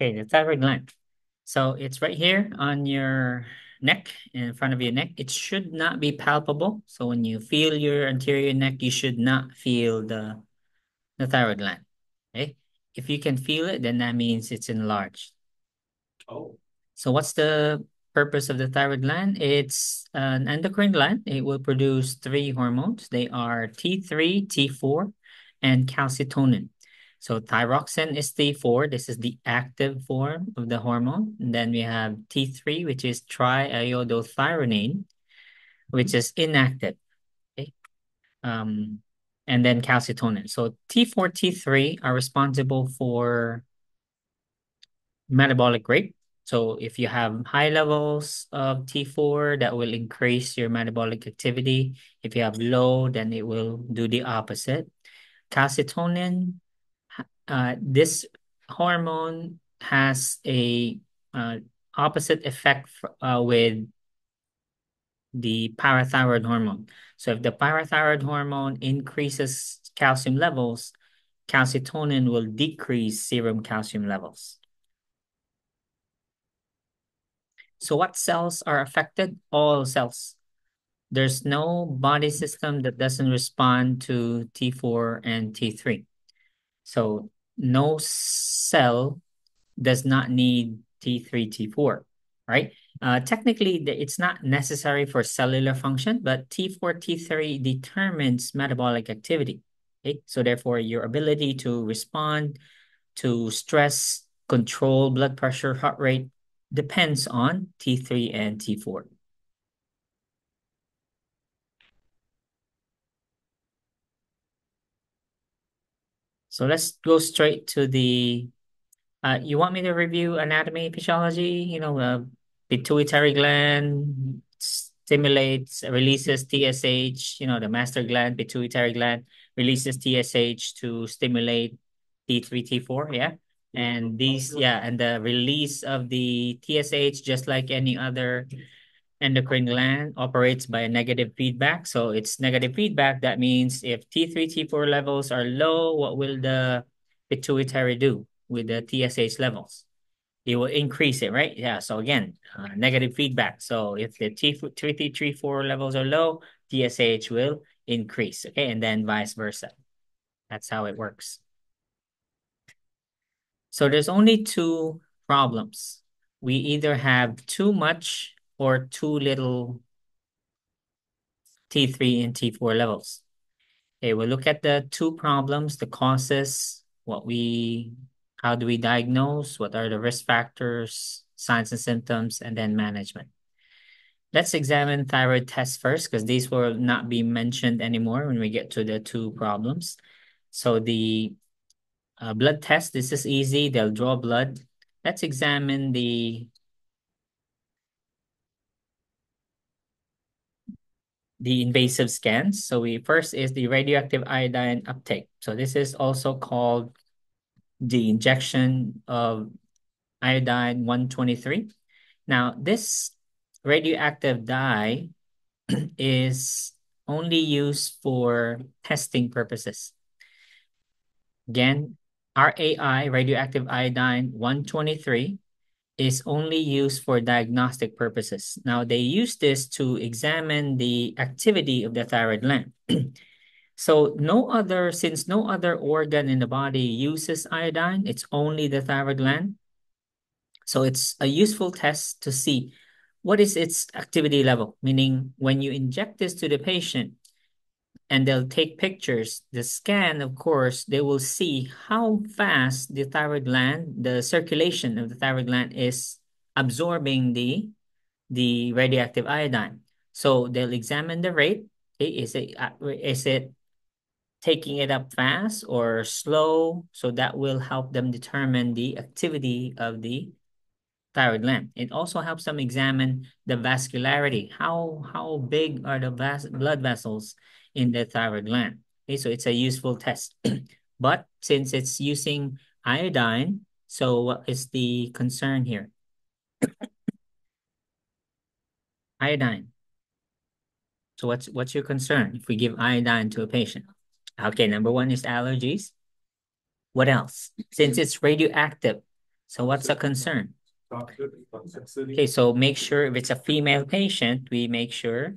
Okay, the thyroid gland. So it's right here on your neck, in front of your neck. It should not be palpable. So when you feel your anterior neck, you should not feel the thyroid gland. Okay. If you can feel it, then that means it's enlarged. Oh. So what's the purpose of the thyroid gland? It's an endocrine gland. It will produce three hormones. They are T3, T4, and calcitonin. So thyroxine is T4. This is the active form of the hormone. And then we have T3, which is triiodothyronine, which is inactive. Okay. Um, and then calcitonin. So T4, T3 are responsible for metabolic rate. So if you have high levels of T4, that will increase your metabolic activity. If you have low, then it will do the opposite. Calcitonin, this hormone has a opposite effect with the parathyroid hormone. So if the parathyroid hormone increases calcium levels, calcitonin will decrease serum calcium levels. So what cells are affected? All cells. There's no body system that doesn't respond to T4 and T3. So no cell does not need T3, T4, right? Technically, it's not necessary for cellular function, but T4, T3 determines metabolic activity. Okay? So therefore, your ability to respond to stress, control blood pressure, heart rate depends on T3 and T4. So let's go straight to the you want me to review anatomy, physiology? Pituitary gland stimulates, releases TSH, the master gland, pituitary gland, releases TSH to stimulate T3, T4, yeah? And and the release of the TSH, just like any other endocrine gland, operates by a negative feedback. So it's negative feedback. That means if T3, T4 levels are low, what will the pituitary do with the TSH levels? It will increase it, right? Yeah. So again, negative feedback. So if the T3, T4 levels are low, TSH will increase. Okay. And then vice versa. That's how it works. So there's only two problems. We either have too much or too little T3 and T4 levels. Okay, we'll look at the two problems, the causes, how do we diagnose, what are the risk factors, signs and symptoms, and then management. Let's examine thyroid tests first, because these will not be mentioned anymore when we get to the two problems. So the blood test, this is easy. They'll draw blood. Let's examine the invasive scans. So we first is the radioactive iodine uptake. So this is also called the injection of iodine 123. Now, this radioactive dye is only used for testing purposes. Again, RAI, radioactive iodine 123, is only used for diagnostic purposes. Now, they use this to examine the activity of the thyroid gland. So since no other organ in the body uses iodine, it's only the thyroid gland. So it's a useful test to see what is its activity level, meaning when you inject this to the patient and they'll take pictures, the scan, of course, they will see how fast the thyroid gland, the circulation of the thyroid gland is absorbing the radioactive iodine. So they'll examine the rate. Okay, is it taking it up fast or slow? So that will help them determine the activity of the thyroid gland. It also helps them examine the vascularity. How big are the blood vessels in the thyroid gland? Okay, so it's a useful test. But since it's using iodine, so what is the concern here? Iodine. So what's your concern if we give iodine to a patient? Okay, number one is allergies. What else? Since it's radioactive, So what's a concern? Okay, so make sure if it's a female patient, we make sure.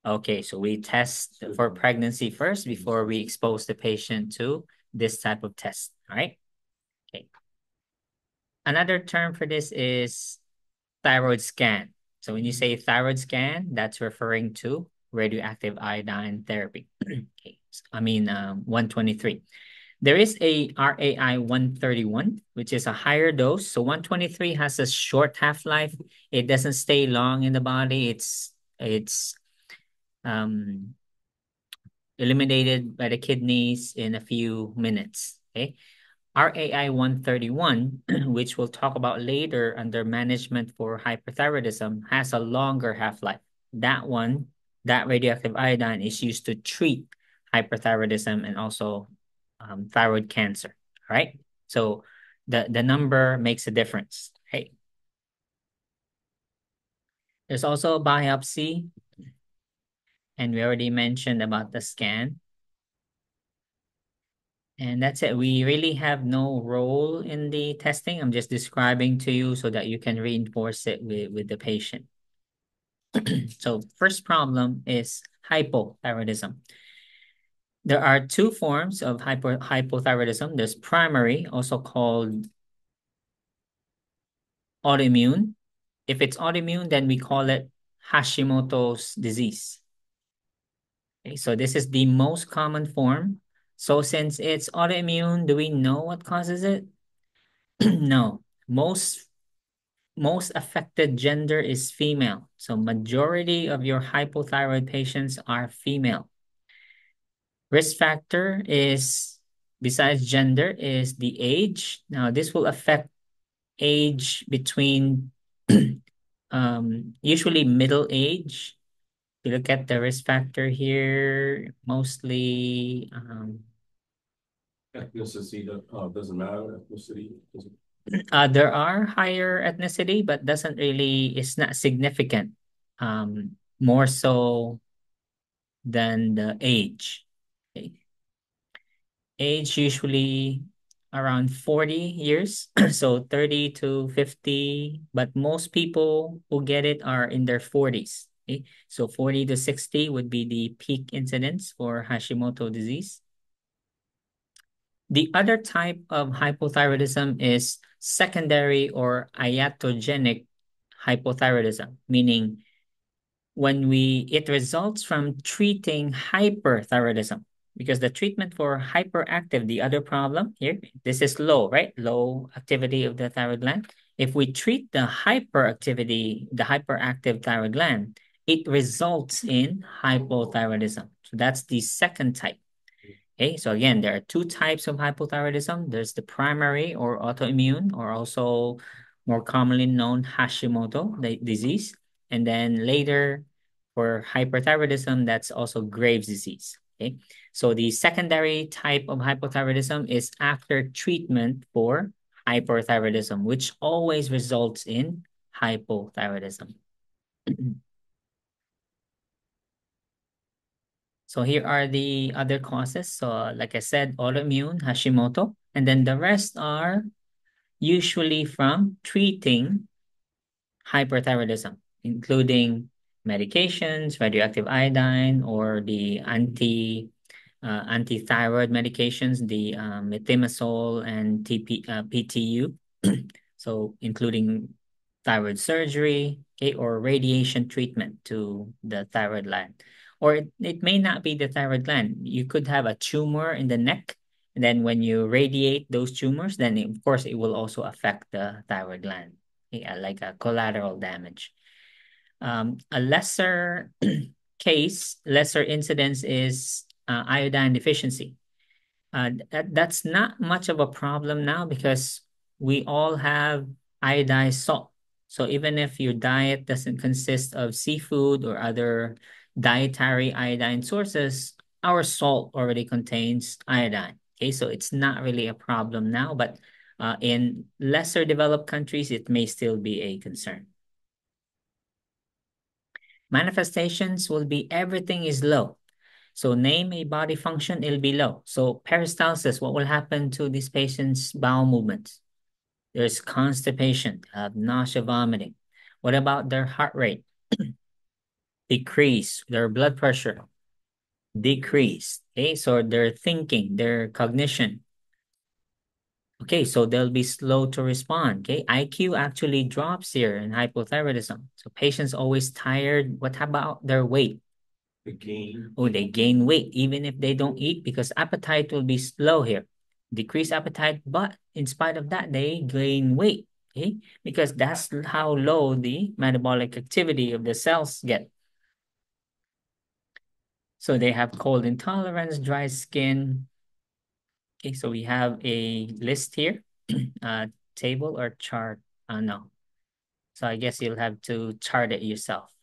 Okay, so we test for pregnancy first before we expose the patient to this type of test, all right? Okay. Another term for this is thyroid scan. So when you say thyroid scan, that's referring to radioactive iodine therapy. Okay. I mean, 123. There is a RAI 131, which is a higher dose. So 123 has a short half-life. It doesn't stay long in the body. It's um, eliminated by the kidneys in a few minutes. Okay. RAI 131, which we'll talk about later under management for hyperthyroidism, has a longer half-life. That one, that radioactive iodine is used to treat hyperthyroidism and also thyroid cancer, right? So the number makes a difference, right? There's also a biopsy, and we already mentioned about the scan. And that's it. We really have no role in the testing. I'm just describing to you so that you can reinforce it with the patient. So first problem is hypothyroidism. There are two forms of hypothyroidism. There's primary, also called autoimmune. If it's autoimmune, then we call it Hashimoto's disease. Okay, so this is the most common form. So since it's autoimmune, do we know what causes it? No. Most affected gender is female. So majority of your hypothyroid patients are female. Risk factor is, besides gender, is the age. Now this will affect age between usually middle age. If you look at the risk factor here, mostly ethnicity doesn't matter. Ethnicity doesn't. There are higher ethnicity, but doesn't really, it's not significant. More so than the age. Okay. Age usually around 40 years, so 30 to 50, but most people who get it are in their 40s. Okay. So 40 to 60 would be the peak incidence for Hashimoto disease. The other type of hypothyroidism is secondary or iatrogenic hypothyroidism, meaning it results from treating hyperthyroidism, because the treatment for hyperactive, the other problem here, this is low, right? Low activity of the thyroid gland. If we treat the hyperactivity, the hyperactive thyroid gland, it results in hypothyroidism. So that's the second type. Okay, so again, there are two types of hypothyroidism. There's the primary or autoimmune, or also more commonly known Hashimoto disease. And then later for hyperthyroidism, that's also Graves' disease. Okay, so the secondary type of hypothyroidism is after treatment for hyperthyroidism, which always results in hypothyroidism. So here are the other causes. So like I said, autoimmune, Hashimoto, and then the rest are usually from treating hyperthyroidism, including medications, radioactive iodine, or the anti-thyroid medications, the methimazole and PTU. So including thyroid surgery, okay, or radiation treatment to the thyroid gland. Or it may not be the thyroid gland. You could have a tumor in the neck, and then when you radiate those tumors, then of course it will also affect the thyroid gland, yeah, like a collateral damage. A lesser lesser incidence is iodine deficiency. That's not much of a problem now because we all have iodized salt. So even if your diet doesn't consist of seafood or other dietary iodine sources, our salt already contains iodine. Okay, so it's not really a problem now, but in lesser developed countries, it may still be a concern. Manifestations will be everything is low. So name a body function, it'll be low. So peristalsis, what will happen to these patients' bowel movements? There's constipation, nausea, vomiting. What about their heart rate? Decrease. Their blood pressure decrease. Okay, so their thinking, their cognition. Okay, so they'll be slow to respond. Okay, IQ actually drops here in hypothyroidism. So patients always tired. What about their weight? The gain. Oh, they gain weight even if they don't eat because appetite will be slow here. Decrease appetite, but in spite of that, they gain weight. Okay, because that's how low the metabolic activity of the cells get. So they have cold intolerance, dry skin. Okay, so we have a list here, table or chart. No. So I guess you'll have to chart it yourself.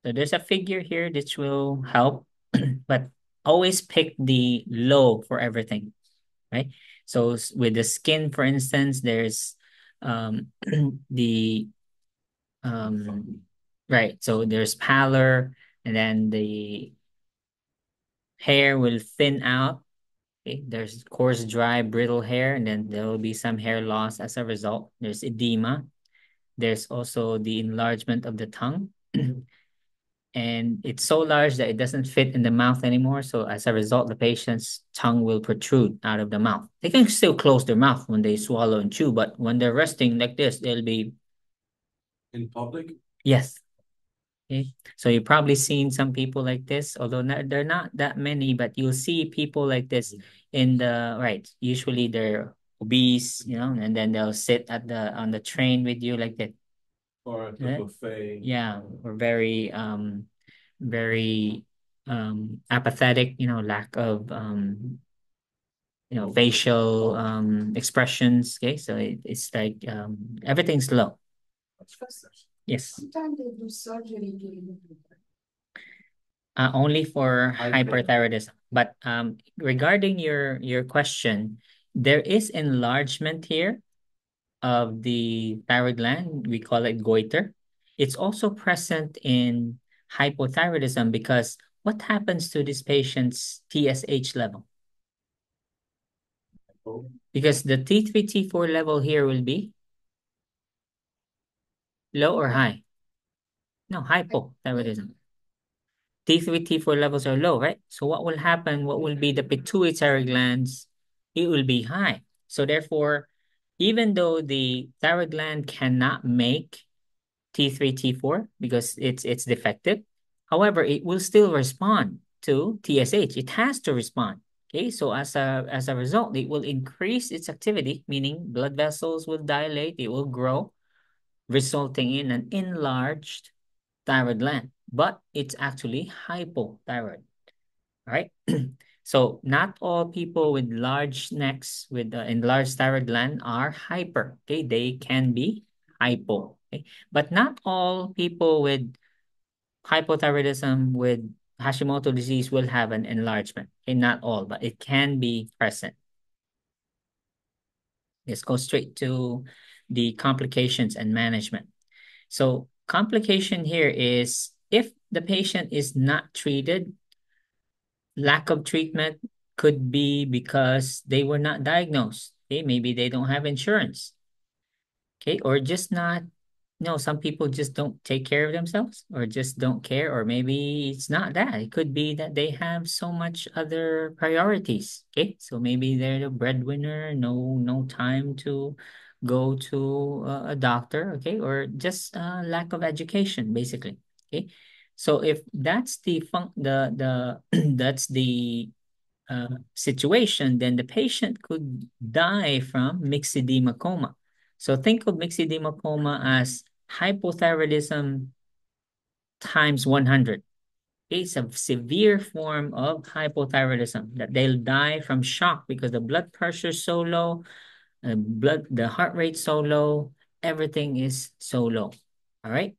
So there's a figure here that will help, but always pick the low for everything, right? So with the skin, for instance, there's the right. So there's pallor, and then the hair will thin out. Okay? There's coarse, dry, brittle hair, and then there will be some hair loss as a result. There's edema. There's also the enlargement of the tongue. And it's so large that it doesn't fit in the mouth anymore. So as a result, the patient's tongue will protrude out of the mouth. They can still close their mouth when they swallow and chew, but when they're resting like this, they'll be In public? yes. Okay. So you've probably seen some people like this, although they're not that many, but you'll see people like this in the right. Usually they're obese, and then they'll sit at the on the train with you like that. Or at the Right? buffet? Yeah, or very apathetic, lack of facial expressions. Okay, so it's like everything's low. Yes. Sometimes they do surgery to remove it. Only for Hyper. hyperthyroidism. But regarding your question, there is enlargement here of the thyroid gland. We call it goiter. It's also present in hypothyroidism because what happens to this patient's TSH level? Oh, Because the T3, T4 level here will be low or high? No, hypothyroidism. T3, T4 levels are low, right? So what will happen? What will be the pituitary glands? It will be high. So therefore, even though the thyroid gland cannot make T3, T4 because it's defective, however, it will still respond to TSH. It has to respond. Okay, so as a result, it will increase its activity, meaning blood vessels will dilate, it will grow, resulting in an enlarged thyroid gland, but it's actually hypothyroid. All right. So not all people with large necks with enlarged thyroid gland are hyper. Okay, they can be hypo. Okay, but not all people with hypothyroidism with Hashimoto disease will have an enlargement. Okay, not all, but it can be present. Let's go straight to the complications and management. So complication here is if the patient is not treated, lack of treatment could be because they were not diagnosed. Okay, maybe they don't have insurance. Okay, or just not, some people just don't take care of themselves or just don't care, or maybe it's not that. It could be that they have so much other priorities. Okay, so maybe they're the breadwinner, no time to go to a doctor. Okay, or just lack of education, basically. Okay, so if that's the that's the situation, then the patient could die from myxedema coma. So think of myxedema coma as hypothyroidism times 100. It's a severe form of hypothyroidism that they'll die from shock because the blood pressure is so low, the heart rate so low, everything is so low. All right.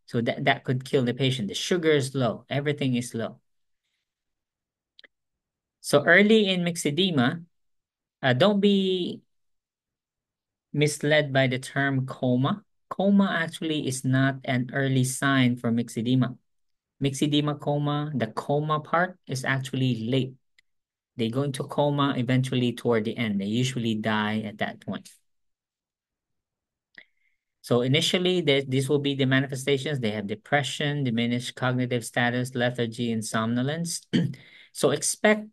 So that could kill the patient. The sugar is low, everything is low. So early in myxedema, don't be misled by the term coma. Coma actually is not an early sign for myxedema. Myxedema coma, the coma part is actually late. They go into coma eventually toward the end. They usually die at that point. So initially, these will be the manifestations. They have depression, diminished cognitive status, lethargy, and somnolence. So expect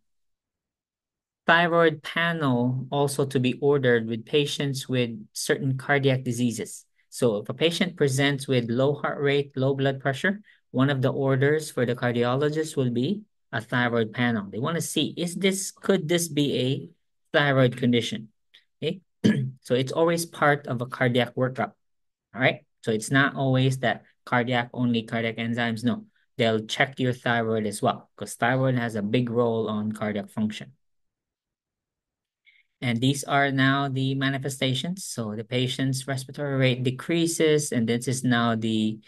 thyroid panel also to be ordered with patients with certain cardiac diseases. So if a patient presents with low heart rate, low blood pressure, one of the orders for the cardiologist will be a thyroid panel. They want to see, could this be a thyroid condition? Okay. So it's always part of a cardiac workup. All right. So it's not always that cardiac enzymes. No, they'll check your thyroid as well, because thyroid has a big role on cardiac function. And these are now the manifestations. So the patient's respiratory rate decreases, and this is now the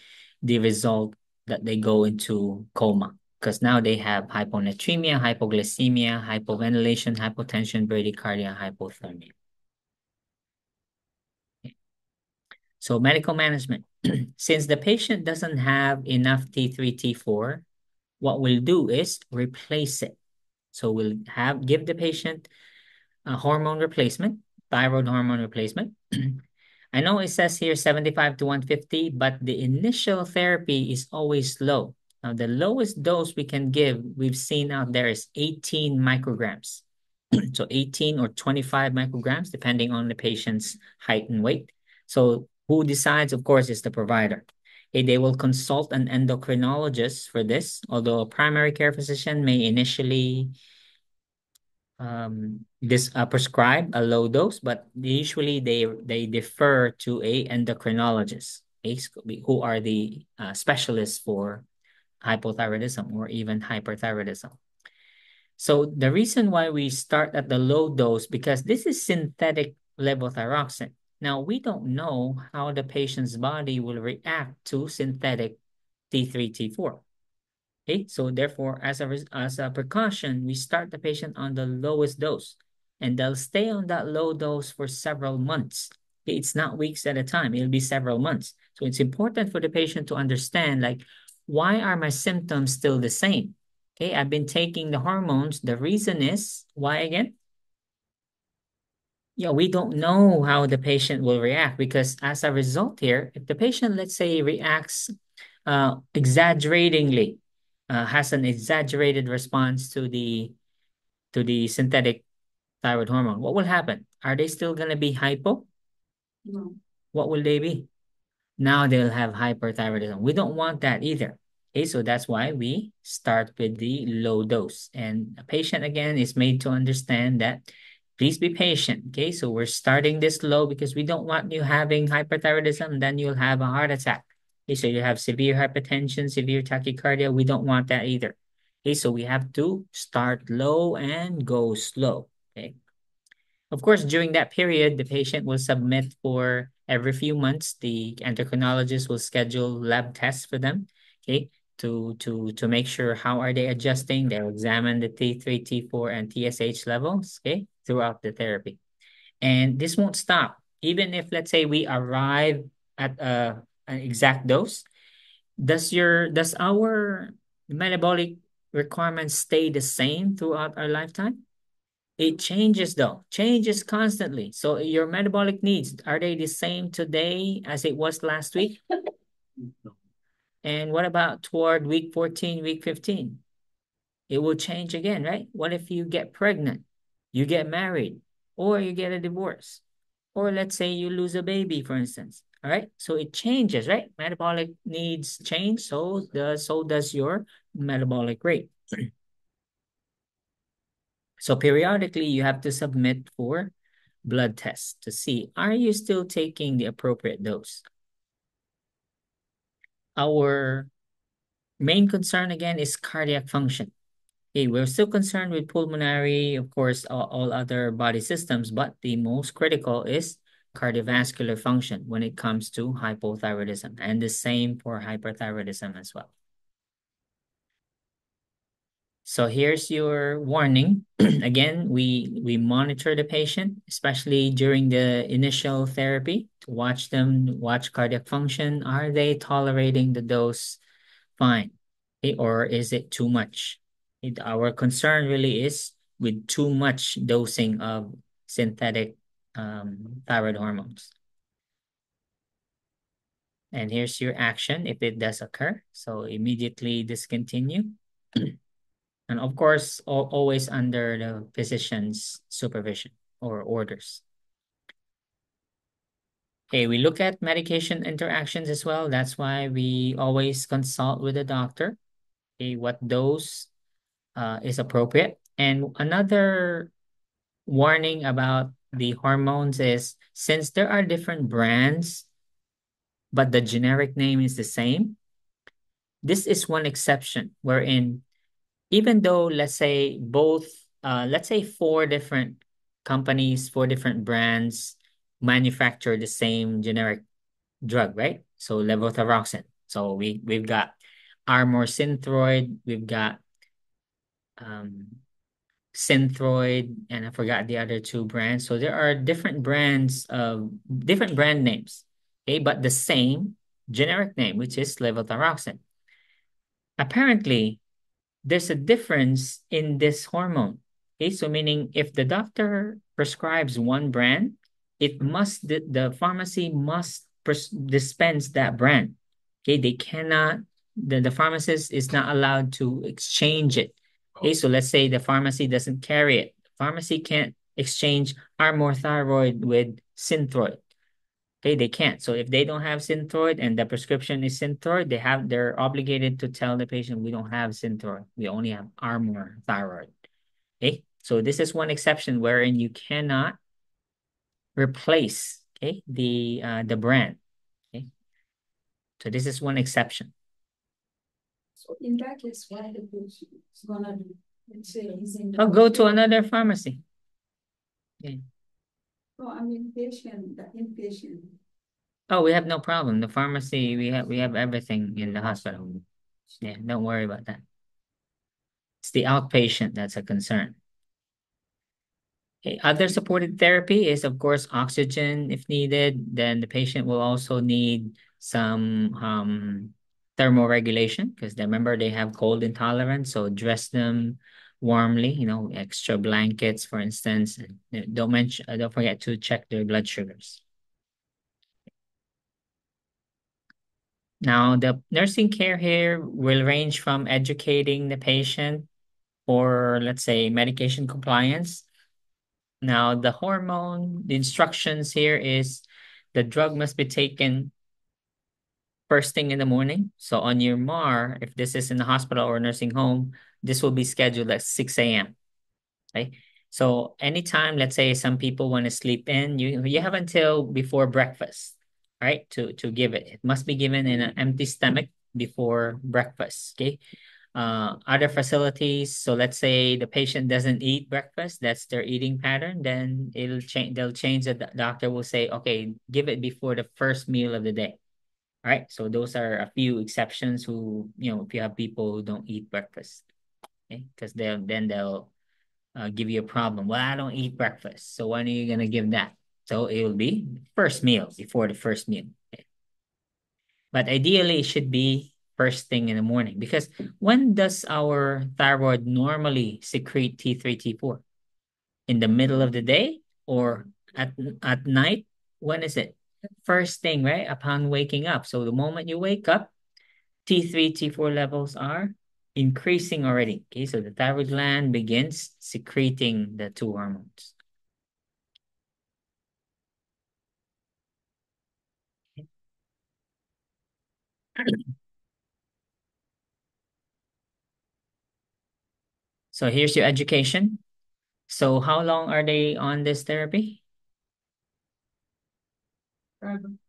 result that they go into coma, because now they have hyponatremia, hypoglycemia, hypoventilation, hypotension, bradycardia, hypothermia. So medical management. Since the patient doesn't have enough T3, T4, what we'll do is replace it. So we'll give the patient a hormone replacement, thyroid hormone replacement. I know it says here 75 to 150, but the initial therapy is always low. Now, the lowest dose we can give, we've seen out there, is 18 micrograms. So 18 or 25 micrograms, depending on the patient's height and weight. So who decides, of course, is the provider. Okay, they will consult an endocrinologist for this, although a primary care physician may initially prescribe a low dose, but usually they defer to a endocrinologist, who are the specialists for hypothyroidism or even hyperthyroidism. So the reason why we start at the low dose, because this is synthetic levothyroxine. Now, we don't know how the patient's body will react to synthetic T3, T4. Okay, so therefore, as a precaution, we start the patient on the lowest dose, and they'll stay on that low dose for several months. Okay, it's not weeks at a time, it'll be several months. So it's important for the patient to understand, like, why are my symptoms still the same? Okay, I've been taking the hormones. The reason is, why again? Yeah, we don't know how the patient will react, because as a result here, if the patient, let's say, reacts exaggeratingly, has an exaggerated response to the synthetic thyroid hormone, what will happen? Are they still going to be hypo? No. What will they be? Now they'll have hyperthyroidism. We don't want that either. Okay, so that's why we start with the low dose. And a patient, again, is made to understand that please be patient. Okay, so we're starting this low because we don't want you having hyperthyroidism, then you'll have a heart attack. Okay, so you have severe hypertension, severe tachycardia. We don't want that either. Okay, so we have to start low and go slow. Okay. Of course, during that period, the patient will submit for every few months. The endocrinologist will schedule lab tests for them, okay, to make sure how are they adjusting. They'll examine the T3, T4, and TSH levels, okay, throughout the therapy. And this won't stop. Even if, let's say, we arrive at an exact dose, does our metabolic requirements stay the same throughout our lifetime? It changes though, changes constantly. So your metabolic needs, are they the same today as it was last week? And what about toward week 14, week 15? It will change again, right? What if you get pregnant, you get married, or you get a divorce? Or let's say you lose a baby, for instance. All right. So it changes, right? Metabolic needs change. So does your metabolic rate. So periodically, you have to submit for blood tests to see, are you still taking the appropriate dose? Our main concern, again, is cardiac function. Okay, we're still concerned with pulmonary, of course, all other body systems, but the most critical is cardiovascular function when it comes to hypothyroidism, and the same for hyperthyroidism as well. So here's your warning. Again, we monitor the patient, especially during the initial therapy, to watch cardiac function. Are they tolerating the dose fine? Okay, or is it too much? Our concern really is with too much dosing of synthetic thyroid hormones. And here's your action if it does occur. So immediately discontinue. And of course, always under the physician's supervision or orders. Okay, we look at medication interactions as well. That's why we always consult with the doctor. Okay, what dose is appropriate. And another warning about the hormones is since there are different brands, but the generic name is the same, this is one exception wherein even though let's say four different companies, four different brands manufacture the same generic drug, right? So levothyroxine. So we've got Armor Synthroid, we've got Synthroid, and I forgot the other two brands. So there are different brands of different brand names, okay, but the same generic name, which is levothyroxine. Apparently, there's a difference in this hormone. Okay, so meaning if the doctor prescribes one brand, the pharmacy must dispense that brand. Okay, they cannot, the pharmacist is not allowed to exchange it. Okay, so let's say the pharmacy doesn't carry it. Pharmacy can't exchange Armor Thyroid with Synthroid. Okay, they can't. So if they don't have Synthroid and the prescription is Synthroid, they're obligated to tell the patient we don't have Synthroid. We only have Armor Thyroid. Okay, so this is one exception wherein you cannot replace the brand. Okay, so this is one exception. So in that case, what the patient is gonna do? Let's say he's in. I'll go to another pharmacy. Okay. No, I mean patient, the inpatient. Oh, we have no problem. The pharmacy, we have everything in the hospital. Yeah, don't worry about that. It's the outpatient that's a concern. Okay, other supported therapy is, of course, oxygen if needed. Then the patient will also need some thermoregulation because remember they have cold intolerance. So dress them warmly, extra blankets, for instance. And don't forget to check their blood sugars. Now, the nursing care here will range from educating the patient or, let's say, medication compliance. Now, the instructions here is the drug must be taken first thing in the morning. So on your MAR, if this is in the hospital or nursing home, this will be scheduled at 6 a.m. Okay. So anytime, let's say some people want to sleep in, you have until before breakfast, right? To give it. It must be given in an empty stomach before breakfast. Okay. Other facilities, so let's say the patient doesn't eat breakfast, that's their eating pattern, then they'll change. The doctor will say, okay, give it before the first meal of the day. All right, so those are a few exceptions who, if you have people who don't eat breakfast, okay, because they'll give you a problem. Well, I don't eat breakfast, so when are you gonna give that? So it will be first meal before the first meal. Okay. But ideally, it should be first thing in the morning because when does our thyroid normally secrete T3, T4? In the middle of the day or at night? When is it? First thing, right? Upon waking up. So the moment you wake up, T3, T4 levels are increasing already. Okay, so the thyroid gland begins secreting the two hormones. So here's your education. So how long are they on this therapy?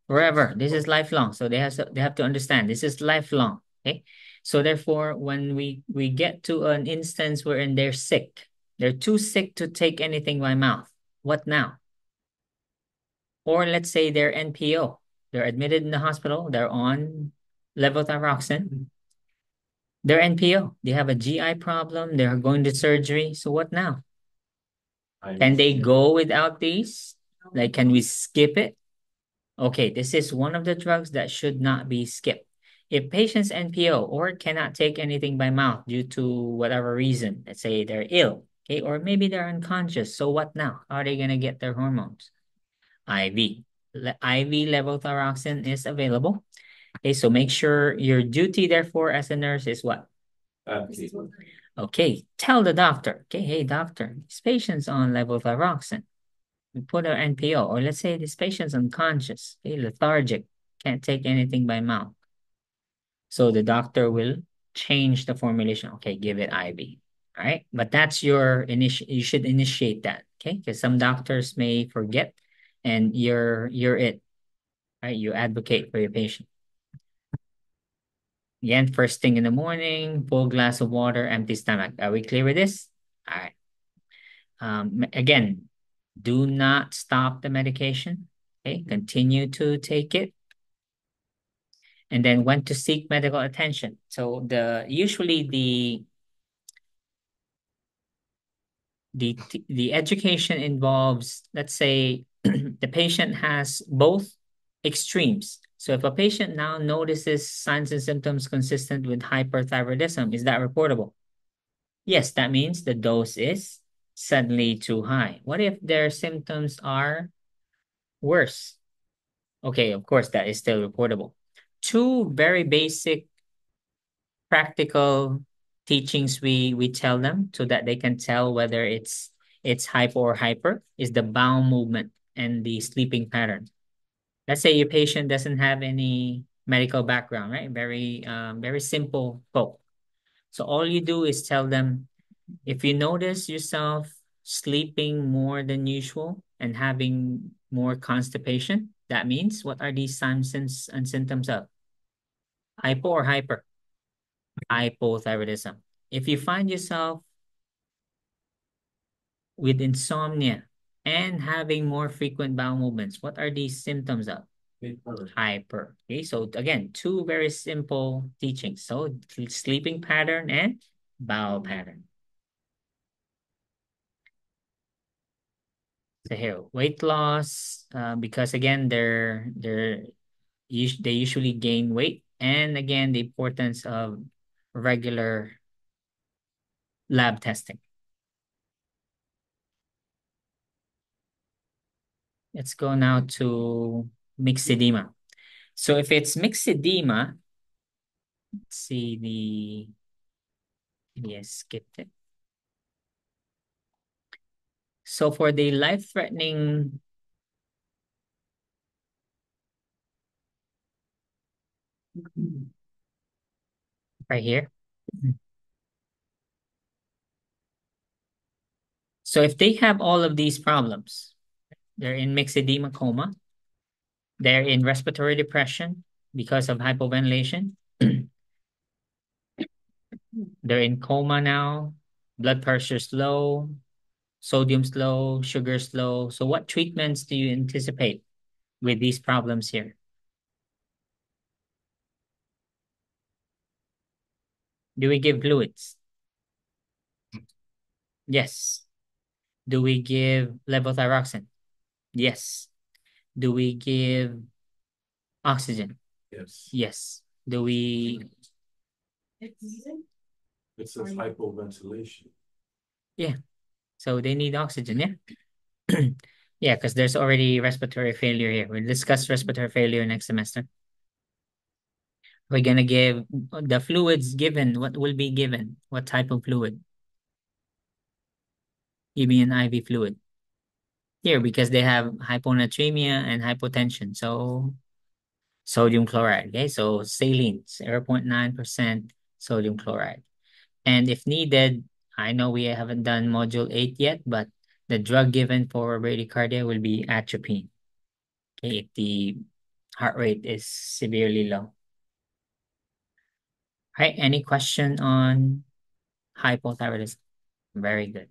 Forever. This is lifelong. So they have to understand this is lifelong. Okay. So therefore, when we get to an instance wherein they're sick, they're too sick to take anything by mouth. What now? Or let's say they're NPO. They're admitted in the hospital. They're on levothyroxine. They're NPO. They have a GI problem. They're going to surgery. So what now? Can they go without these? Like, can we skip it? Okay, this is one of the drugs that should not be skipped. If patients NPO or cannot take anything by mouth due to whatever reason, let's say they're ill, Okay, or maybe they're unconscious. So what now? How are they gonna get their hormones? IV. IV levothyroxine is available. Okay, so make sure your duty, therefore, as a nurse is what? Advocate. Okay, tell the doctor. Okay, hey doctor, this patient's on levothyroxine. We put our NPO, or let's say this patient's unconscious, okay, lethargic, can't take anything by mouth. So the doctor will change the formulation. Okay, give it IV. All right, but that's your you should initiate that. Okay, because some doctors may forget, and you're it. Right, you advocate for your patient. Again, first thing in the morning, full glass of water, empty stomach. Are we clear with this? All right. Again, do not stop the medication. Okay, continue to take it. And then when to seek medical attention. So usually the education involves, let's say, the patient has both extremes. So if a patient now notices signs and symptoms consistent with hyperthyroidism, is that reportable? Yes, that means the dose is suddenly too high. What if their symptoms are worse? Okay, of course, that is still reportable. Two very basic practical teachings we tell them so that they can tell whether it's hypo or hyper is the bowel movement and the sleeping pattern. Let's say your patient doesn't have any medical background, right? Very simple folk. So all you do is tell them, if you notice yourself sleeping more than usual and having more constipation, that means what are these signs and symptoms of? Hypo or hyper? Hypothyroidism. If you find yourself with insomnia and having more frequent bowel movements, what are these symptoms of? Hyper. Okay, so again, two very simple teachings. So sleeping pattern and bowel pattern. So here, weight loss, because again, they usually gain weight, and again, the importance of regular lab testing. Let's go now to myxedema. So if it's myxedema, let's see yes, skipped it. So for the life-threatening right here. So if they have all of these problems, they're in myxedema coma, they're in respiratory depression because of hypoventilation, they're in coma now, blood pressure's low, sodium's low, sugar's low. So what treatments do you anticipate with these problems here? Do we give fluids? Yes. Do we give levothyroxine? Yes. Do we give oxygen? Yes. Yes. Do we? It says hypoventilation. Yeah. So they need oxygen, yeah? Yeah, because there's already respiratory failure here. We'll discuss respiratory failure next semester. We're gonna give the fluids given. What will be given? What type of fluid? Give me an IV fluid. Here, because they have hyponatremia and hypotension. So sodium chloride, okay? So saline, 0.9% sodium chloride. And if needed, I know we haven't done module 8 yet, but the drug given for bradycardia will be atropine. Okay, if the heart rate is severely low. Right, any question on hypothyroidism? Very good.